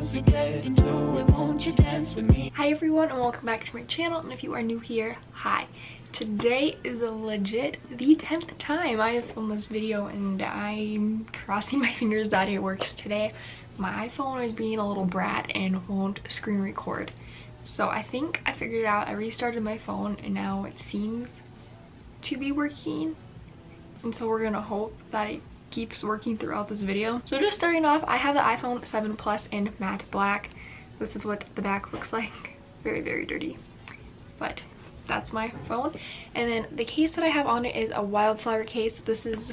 to get into it, won't you dance with me? Hi everyone and welcome back to my channel, and if you are new here, hi. Today is legit the 10th time I have filmed this video, and I'm crossing my fingers that it works today. My iPhone is being a little brat and won't screen record. So I think I figured it out. I restarted my phone and now it seems to be working. And so we're gonna hope that it keeps working throughout this video. So just starting off, I have the iPhone 7 Plus in matte black. This is what the back looks like. Very, very dirty. But that's my phone. And then the case that I have on it is a wildflower case. This is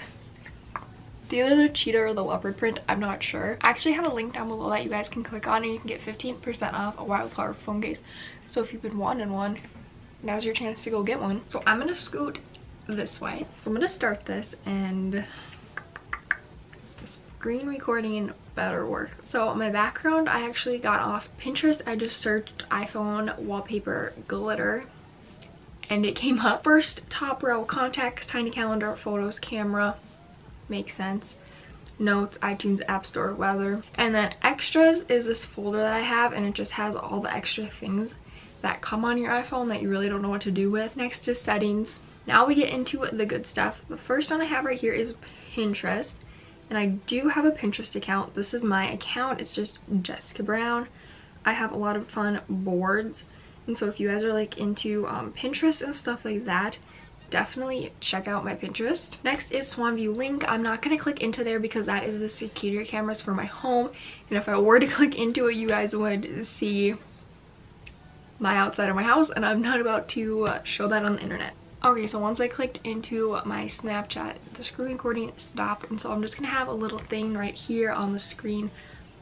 either the cheetah or the leopard print, I'm not sure. I actually have a link down below that you guys can click on and you can get 15% off a wildflower phone case. So if you've been wanting one, now's your chance to go get one. So I'm gonna scoot this way. So I'm gonna start this, and the screen recording better work. So my background I actually got off Pinterest. I just searched iPhone wallpaper glitter and it came up. First top row, contacts, tiny calendar, photos, camera. Makes sense. Notes, iTunes, App Store, weather. And then extras is this folder that I have, and it just has all the extra things that come on your iPhone that you really don't know what to do with. Next to settings. Now we get into the good stuff. The first one I have right here is Pinterest, and I do have a Pinterest account. This is my account. It's just Jessica Brown. I have a lot of fun boards, and so if you guys are like into Pinterest and stuff like that, definitely check out my Pinterest. Next is Swan View Link. I'm not going to click into there because that is the security cameras for my home, and if I were to click into it, you guys would see my outside of my house, and I'm not about to show that on the internet. Okay, so once I clicked into my Snapchat, the screen recording stopped, and so I'm just gonna have a little thing right here on the screen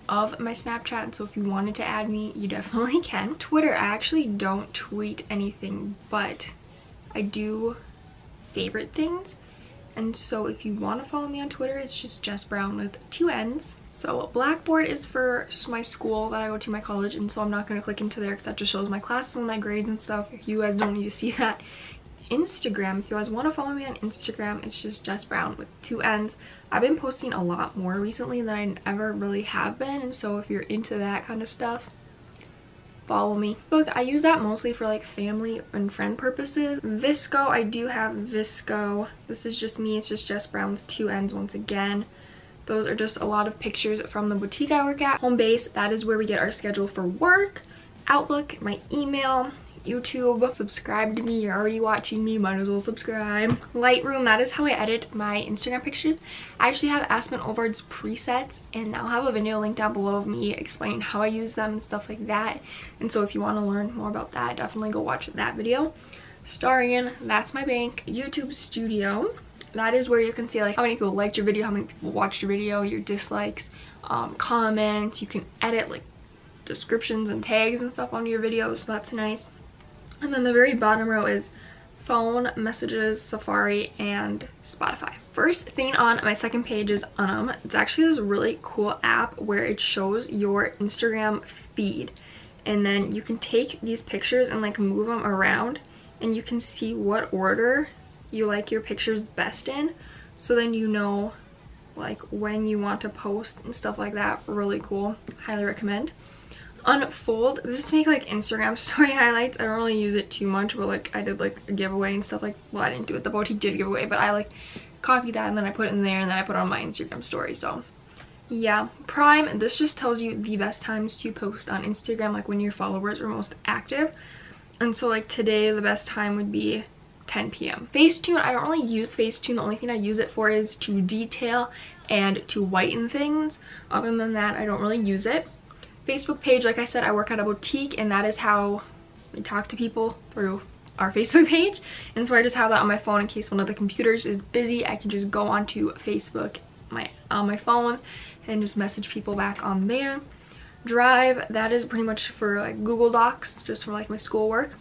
of my Snapchat, and so if you wanted to add me, you definitely can. Twitter, I actually don't tweet anything, but I do favorite things, and so if you want to follow me on Twitter, it's just Jess Brown with 2 N's. So Blackboard is for my school that I go to, my college, and so I'm not going to click into there because that just shows my classes and my grades and stuff. If you guys don't need to see that. Instagram, if you guys want to follow me on Instagram, it's just Jess Brown with 2 N's. I've been posting a lot more recently than I ever really have been, and so if you're into that kind of stuff, follow me. Look, I use that mostly for like family and friend purposes. Visco, I do have Visco. This is just me. It's just Jess Brown with 2 N's once again. Those are just a lot of pictures from the boutique I work at. Home base, that is where we get our schedule for work. Outlook, my email. YouTube, subscribe to me. You're already watching me, might as well subscribe. Lightroom, that is how I edit my Instagram pictures. I actually have Aspen Ovard's presets, and I'll have a video link down below of me explaining how I use them and stuff like that. And so if you want to learn more about that, definitely go watch that video. Starian, that's my bank. YouTube Studio, that is where you can see like how many people liked your video, how many people watched your video, your dislikes, comments. You can edit like descriptions and tags and stuff on your videos, so that's nice. And then the very bottom row is phone, messages, Safari, and Spotify. First thing on my second page is it's actually this really cool app where it shows your Instagram feed, and then you can take these pictures and like move them around, and you can see what order you like your pictures best in, so then you know like when you want to post and stuff like that. Really cool, highly recommend. Unfold, this is to make like Instagram story highlights. I don't really use it too much, but like I did like a giveaway and stuff, like, well, I didn't do it, the boutique did a giveaway, but I like copied that and then I put it in there and then I put it on my Instagram story. So yeah. Prime, this just tells you the best times to post on Instagram, like when your followers are most active, and so like today the best time would be 10 p.m. Facetune, I don't really use Facetune. The only thing I use it for is to detail and to whiten things. Other than that, I don't really use it. Facebook page, like I said, I work at a boutique, and that is how we talk to people, through our Facebook page, and so I just have that on my phone in case one of the computers is busy. I can just go onto Facebook on my phone and just message people back on there. Drive, that is pretty much for like Google Docs, just for like my schoolwork.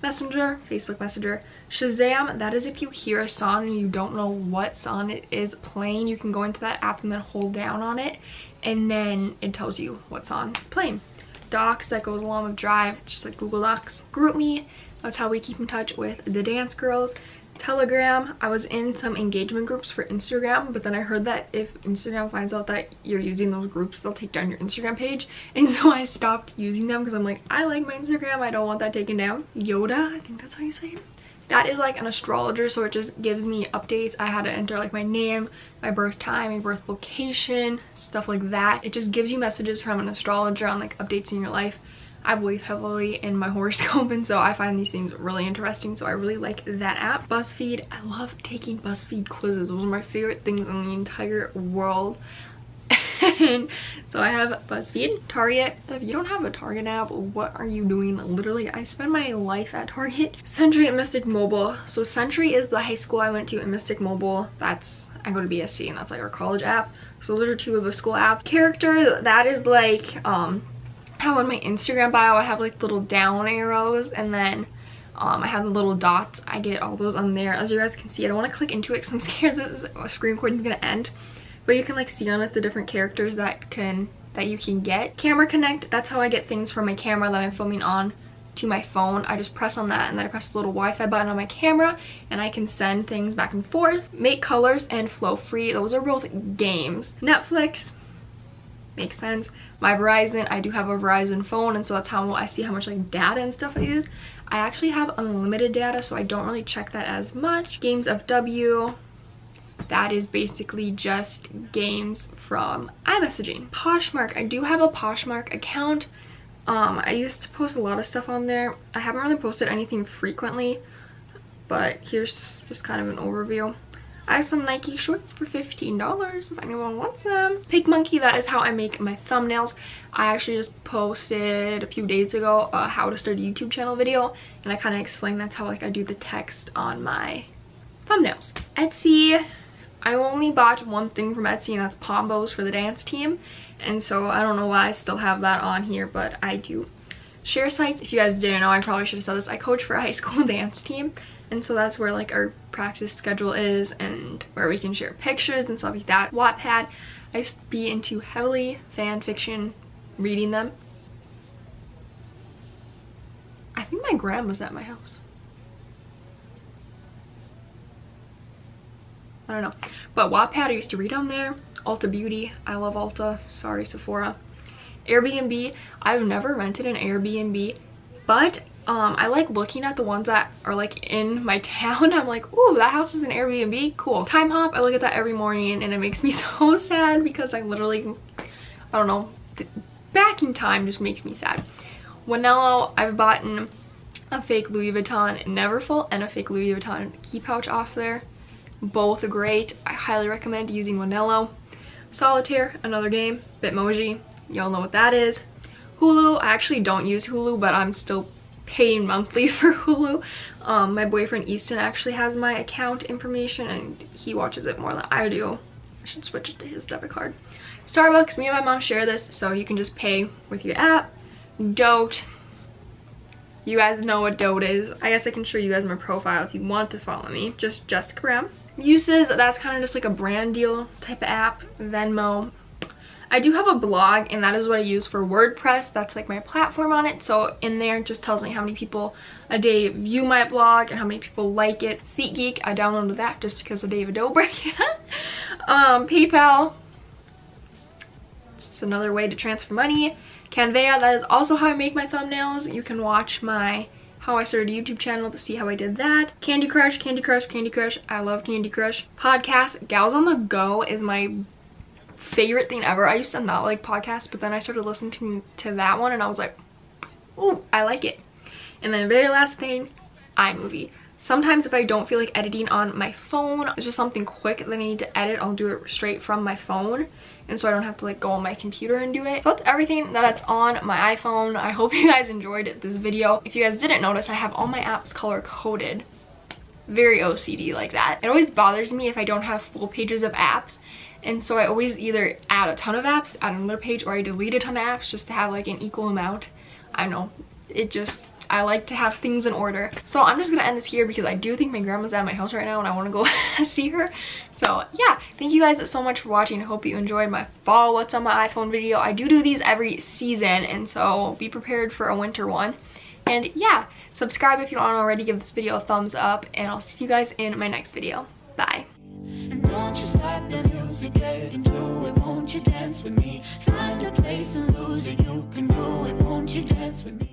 Messenger, Facebook Messenger. Shazam, that is if you hear a song and you don't know what song it is playing, you can go into that app and then hold down on it, and then it tells you what song it's playing. Docs, that goes along with Drive, it's just like Google Docs. GroupMe, that's how we keep in touch with the dance girls. Telegram. I was in some engagement groups for Instagram, but then I heard that if Instagram finds out that you're using those groups, they'll take down your Instagram page. And so I stopped using them because I'm like, I like my Instagram, I don't want that taken down. Yoda, I think that's how you say it. That is like an astrologer, so it just gives me updates. I had to enter like my name, my birth time, my birth location, stuff like that. It just gives you messages from an astrologer on like updates in your life. I believe heavily in my horoscope, and so I find these things really interesting, so I really like that app. BuzzFeed, I love taking BuzzFeed quizzes. Those are my favorite things in the entire world. And so I have BuzzFeed. Target, if you don't have a Target app, what are you doing? Literally, I spend my life at Target. Century and Mystic Mobile. So Century is the high school I went to, and Mystic Mobile, that's, I go to BSC, and that's like our college app. So those are two of the school apps. Character, that is like how on my Instagram bio I have like little down arrows, and then I have the little dots. I get all those on there. As you guys can see, I don't want to click into it because I'm scared this screen recording is gonna end, but you can like see on it the different characters that you can get. Camera Connect, that's how I get things from my camera that I'm filming on to my phone. I just press on that, and then I press the little Wi-Fi button on my camera, and I can send things back and forth. Make Colors and Flow Free, those are both games. Netflix, makes sense. My Verizon, I do have a Verizon phone, and so that's how I see how much like data and stuff I use. I actually have unlimited data, so I don't really check that as much. Games FW, that is basically just games from iMessaging. Poshmark, I do have a Poshmark account. I used to post a lot of stuff on there. I haven't really posted anything frequently, but here's just kind of an overview. I have some Nike shorts for $15 if anyone wants them. PicMonkey, that is how I make my thumbnails. I actually just posted a few days ago a how to start a YouTube channel video, and I kind of explained that's how like I do the text on my thumbnails. Etsy, I only bought one thing from Etsy, and that's Pombos for the dance team, and so I don't know why I still have that on here, but I do. Share sites, if you guys didn't know, I probably should have said this, I coach for a high school dance team, and so that's where like our practice schedule is and where we can share pictures and stuff like that. Wattpad, I used to be into heavily fan fiction, reading them. I think my grandma's at my house. I don't know. But Wattpad, I used to read on there. Ulta Beauty, I love Ulta. Sorry, Sephora. Airbnb, I've never rented an Airbnb, but I like looking at the ones that are like in my town. I'm like, ooh, that house is an Airbnb, cool. Time Hop, I look at that every morning, and it makes me so sad because I literally, I don't know, back in time just makes me sad. Wanello, I've bought a fake Louis Vuitton Neverfull and a fake Louis Vuitton key pouch off there. Both great. I highly recommend using Wanello. Solitaire, another game. Bitmoji, y'all know what that is. Hulu, I actually don't use Hulu, but I'm still paying monthly for Hulu. My boyfriend Easton actually has my account information, and he watches it more than I do. I should switch it to his debit card. Starbucks, me and my mom share this, so you can just pay with your app. Dote, you guys know what Dote is. I guess I can show you guys my profile if you want to follow me. Just Jessica Brown. Uses, that's kind of just like a brand deal type of app. Venmo. I do have a blog, and that is what I use for WordPress. That's like my platform on it. So in there it just tells me how many people a day view my blog and how many people like it. SeatGeek, I downloaded that just because of David Dobrik. PayPal, it's another way to transfer money. Canva, that is also how I make my thumbnails. You can watch my how I started a YouTube channel to see how I did that. Candy Crush, Candy Crush, Candy Crush. I love Candy Crush. Podcast, Gals on the Go is my favorite thing ever. I used to not like podcasts, but then I started listening to that one, and I was like, ooh, I like it. And then very last thing, iMovie. Sometimes if I don't feel like editing on my phone, it's just something quick that I need to edit, I'll do it straight from my phone, and so I don't have to like go on my computer and do it. So that's everything that's on my iPhone. I hope you guys enjoyed this video. If you guys didn't notice, I have all my apps color coded. Very OCD like that. It always bothers me if I don't have full pages of apps, and so I always either add a ton of apps, add another page, or I delete a ton of apps just to have like an equal amount. I don't know, it just, I like to have things in order. So I'm just gonna end this here because I do think my grandma's at my house right now and I want to go see her. So yeah, thank you guys so much for watching. I hope you enjoyed my fall what's on my iPhone video. I do these every season, and so be prepared for a winter one. And yeah, subscribe if you aren't already, give this video a thumbs up, and I'll see you guys in my next video. Bye. And don't you stop the music, get into it, won't you dance with me? Find a place and lose it, you can do it, won't you dance with me?